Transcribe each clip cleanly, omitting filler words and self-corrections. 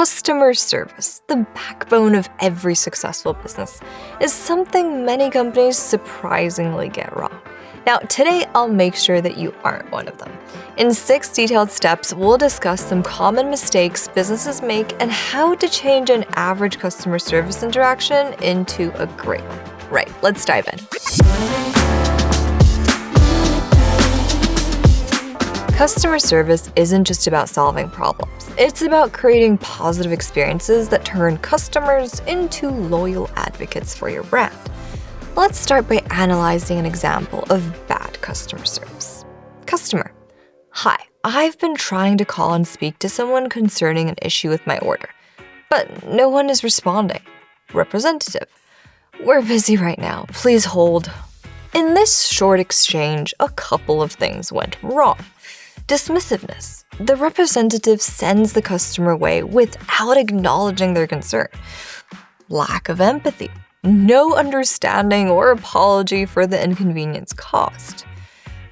Customer service, the backbone of every successful business, is something many companies surprisingly get wrong. Now, today I'll make sure that you aren't one of them. In 6 detailed steps, we'll discuss some common mistakes businesses make and how to change an average customer service interaction into a great one. Right, let's dive in. Customer service isn't just about solving problems. It's about creating positive experiences that turn customers into loyal advocates for your brand. Let's start by analyzing an example of bad customer service. Customer: Hi, I've been trying to call and speak to someone concerning an issue with my order, but no one is responding. Representative: We're busy right now. Please hold. In this short exchange, a couple of things went wrong. Dismissiveness: the representative sends the customer away without acknowledging their concern. Lack of empathy: no understanding or apology for the inconvenience caused.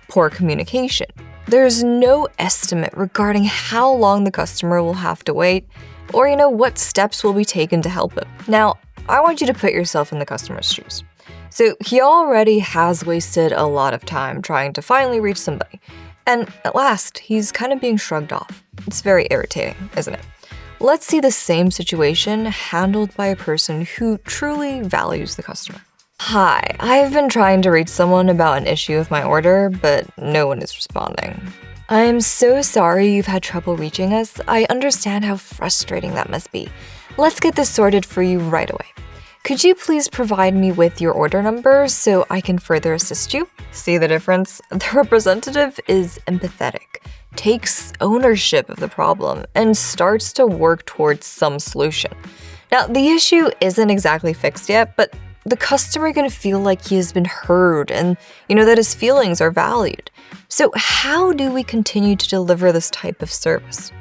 Poor communication: there's no estimate regarding how long the customer will have to wait or, what steps will be taken to help him. Now, I want you to put yourself in the customer's shoes. So he already has wasted a lot of time trying to finally reach somebody. And at last, he's kind of being shrugged off. It's very irritating, isn't it? Let's see the same situation handled by a person who truly values the customer. Hi, I've been trying to reach someone about an issue with my order, but no one is responding. I am so sorry you've had trouble reaching us. I understand how frustrating that must be. Let's get this sorted for you right away. Could you please provide me with your order number so I can further assist you? See the difference? The representative is empathetic, takes ownership of the problem, and starts to work towards some solution. Now, the issue isn't exactly fixed yet, but the customer can feel like he has been heard and, that his feelings are valued. So how do we continue to deliver this type of service?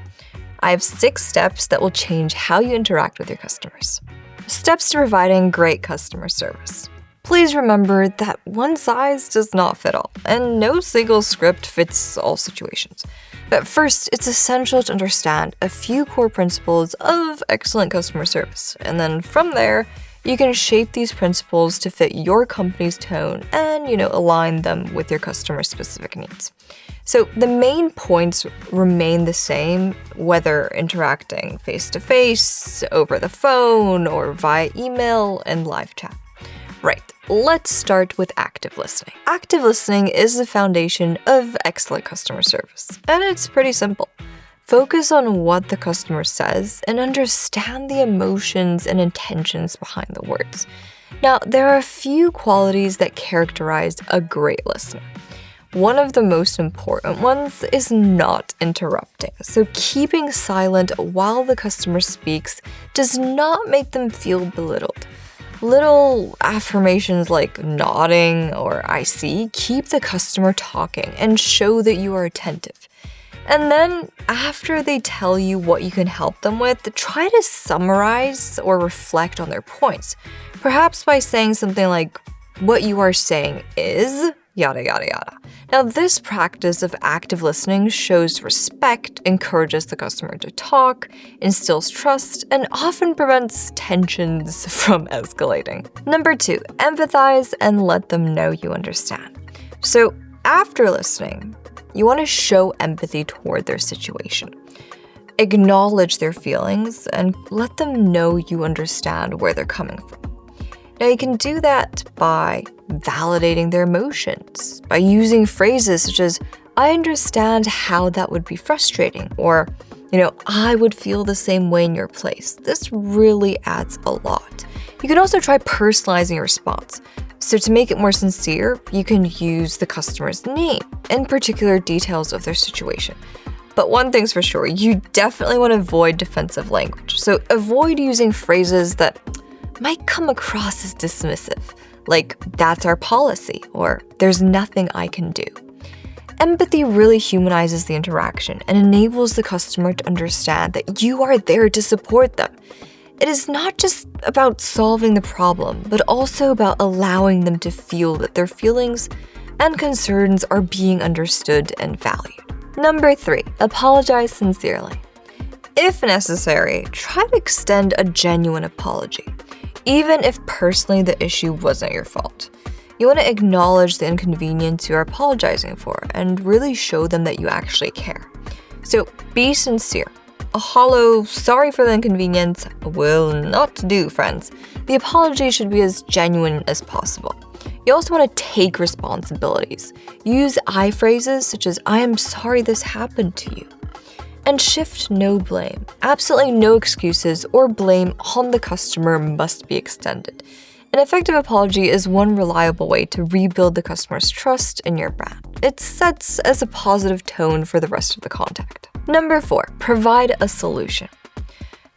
I have 6 steps that will change how you interact with your customers. Steps to providing great customer service. Please remember that one size does not fit all, and no single script fits all situations. But first, it's essential to understand a few core principles of excellent customer service, and then from there, you can shape these principles to fit your company's tone and, align them with your customer specific needs. So the main points remain the same, whether interacting face-to-face, over the phone, or via email and live chat. Right, let's start with active listening. Active listening is the foundation of excellent customer service, and it's pretty simple. Focus on what the customer says and understand the emotions and intentions behind the words. Now, there are a few qualities that characterize a great listener. One of the most important ones is not interrupting. So keeping silent while the customer speaks does not make them feel belittled. Little affirmations like nodding or I see keep the customer talking and show that you are attentive. And then, after they tell you what you can help them with, try to summarize or reflect on their points. Perhaps by saying something like, what you are saying is, yada yada yada. Now, this practice of active listening shows respect, encourages the customer to talk, instills trust, and often prevents tensions from escalating. Number 2, empathize and let them know you understand. So, after listening, you want to show empathy toward their situation. Acknowledge their feelings and let them know you understand where they're coming from. Now, you can do that by validating their emotions, by using phrases such as, I understand how that would be frustrating, or, I would feel the same way in your place. This really adds a lot. You can also try personalizing your response. So to make it more sincere, you can use the customer's name and particular details of their situation. But one thing's for sure, you definitely want to avoid defensive language. So avoid using phrases that might come across as dismissive, like that's our policy or there's nothing I can do. Empathy really humanizes the interaction and enables the customer to understand that you are there to support them. It is not just about solving the problem, but also about allowing them to feel that their feelings and concerns are being understood and valued. Number 3, apologize sincerely. If necessary, try to extend a genuine apology, even if personally the issue wasn't your fault. You want to acknowledge the inconvenience you're apologizing for and really show them that you actually care. So be sincere. A hollow, sorry for the inconvenience will not do, friends. The apology should be as genuine as possible. You also want to take responsibilities. Use I phrases such as, I am sorry this happened to you. And shift no blame. Absolutely no excuses or blame on the customer must be extended. An effective apology is one reliable way to rebuild the customer's trust in your brand. It sets as a positive tone for the rest of the contact. Number 4, provide a solution.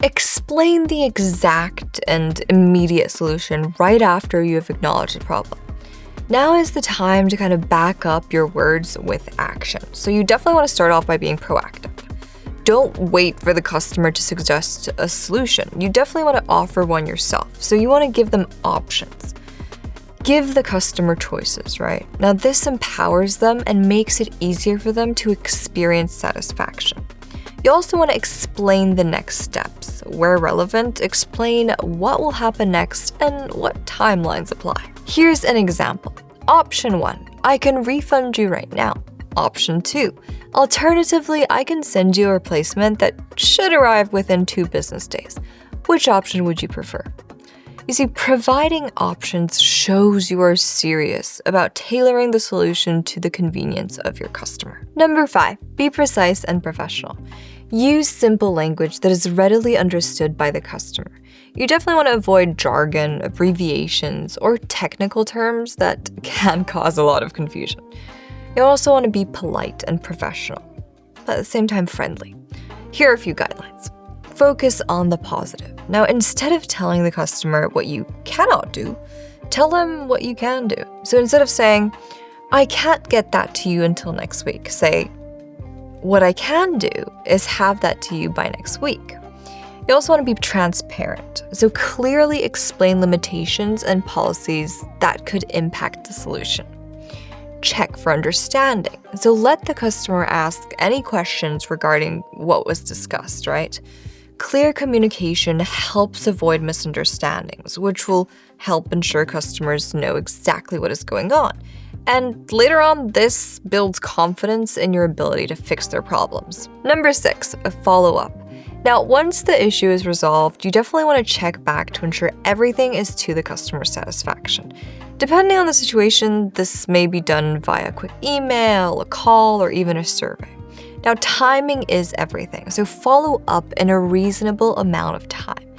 Explain the exact and immediate solution right after you have acknowledged the problem. Now is the time to kind of back up your words with action. So you definitely want to start off by being proactive. Don't wait for the customer to suggest a solution. You definitely want to offer one yourself. So you want to give them options. Give the customer choices, right? Now this empowers them and makes it easier for them to experience satisfaction. You also want to explain the next steps. Where relevant, explain what will happen next and what timelines apply. Here's an example. Option 1, I can refund you right now. Option 2, alternatively, I can send you a replacement that should arrive within 2 business days. Which option would you prefer? You see, providing options shows you are serious about tailoring the solution to the convenience of your customer. Number 5, be precise and professional. Use simple language that is readily understood by the customer. You definitely want to avoid jargon, abbreviations, or technical terms that can cause a lot of confusion. You also want to be polite and professional, but at the same time friendly. Here are a few guidelines. Focus on the positive. Now, instead of telling the customer what you cannot do, tell them what you can do. So instead of saying, I can't get that to you until next week, say, what I can do is have that to you by next week. You also want to be transparent. So clearly explain limitations and policies that could impact the solution. Check for understanding. So let the customer ask any questions regarding what was discussed, right? Clear communication helps avoid misunderstandings, which will help ensure customers know exactly what is going on. And later on, this builds confidence in your ability to fix their problems. Number 6, a follow-up. Now, once the issue is resolved, you definitely want to check back to ensure everything is to the customer's satisfaction. Depending on the situation, this may be done via a quick email, a call, or even a survey. Now, timing is everything, so follow up in a reasonable amount of time.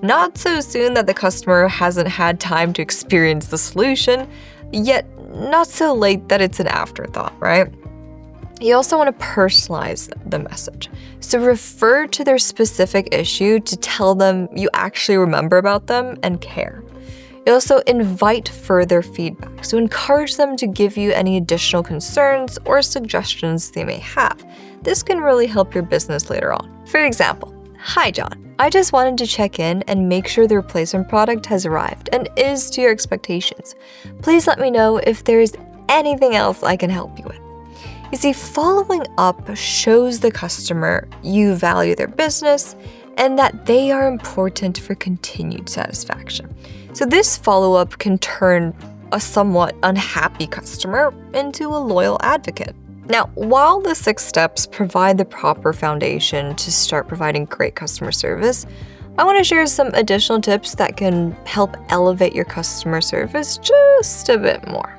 Not so soon that the customer hasn't had time to experience the solution, yet not so late that it's an afterthought, right? You also want to personalize the message. So refer to their specific issue to tell them you actually remember about them and care. You also invite further feedback, so encourage them to give you any additional concerns or suggestions they may have. This can really help your business later on. For example, hi John, I just wanted to check in and make sure the replacement product has arrived and is to your expectations. Please let me know if there is anything else I can help you with. You see, following up shows the customer you value their business and that they are important for continued satisfaction. So this follow-up can turn a somewhat unhappy customer into a loyal advocate. Now, while the 6 steps provide the proper foundation to start providing great customer service, I want to share some additional tips that can help elevate your customer service just a bit more.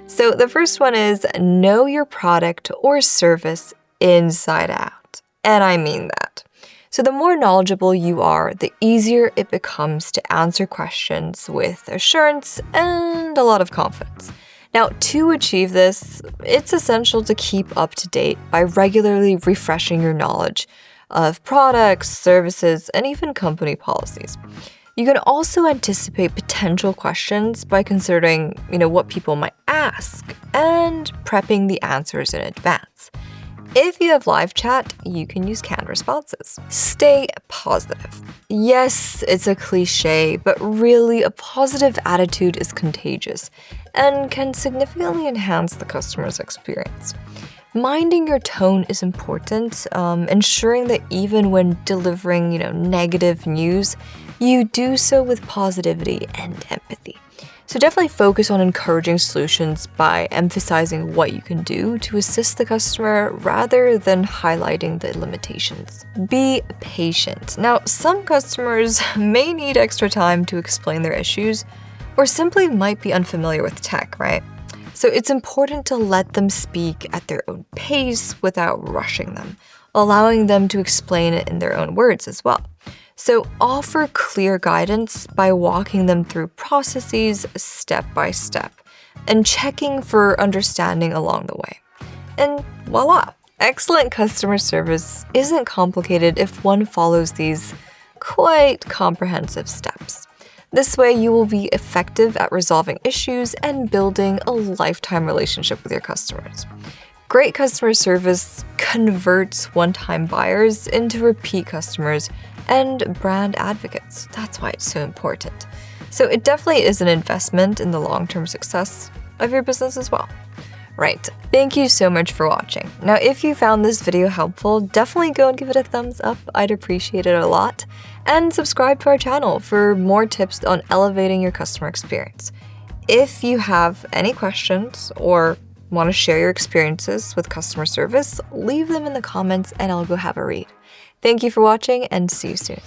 So the first one is know your product or service inside out. And I mean that. So the more knowledgeable you are, the easier it becomes to answer questions with assurance and a lot of confidence. Now, to achieve this, it's essential to keep up to date by regularly refreshing your knowledge of products, services, and even company policies. You can also anticipate potential questions by considering, what people might ask and prepping the answers in advance. If you have LiveChat, you can use canned responses. Stay positive. Yes, it's a cliche, but really a positive attitude is contagious and can significantly enhance the customer's experience. Minding your tone is important, ensuring that even when delivering, negative news, you do so with positivity and empathy. So definitely focus on encouraging solutions by emphasizing what you can do to assist the customer rather than highlighting the limitations. Be patient. Now, some customers may need extra time to explain their issues or simply might be unfamiliar with tech, right? So it's important to let them speak at their own pace without rushing them, allowing them to explain it in their own words as well. So offer clear guidance by walking them through processes step by step and checking for understanding along the way. And voila! Excellent customer service isn't complicated if one follows these quite comprehensive steps. This way, you will be effective at resolving issues and building a lifetime relationship with your customers. Great customer service converts one-time buyers into repeat customers and brand advocates. That's why it's so important. So it definitely is an investment in the long-term success of your business as well. Right, thank you so much for watching. Now, if you found this video helpful, definitely go and give it a thumbs up. I'd appreciate it a lot. And subscribe to our channel for more tips on elevating your customer experience. If you have any questions or want to share your experiences with customer service, leave them in the comments and I'll go have a read. Thank you for watching and see you soon.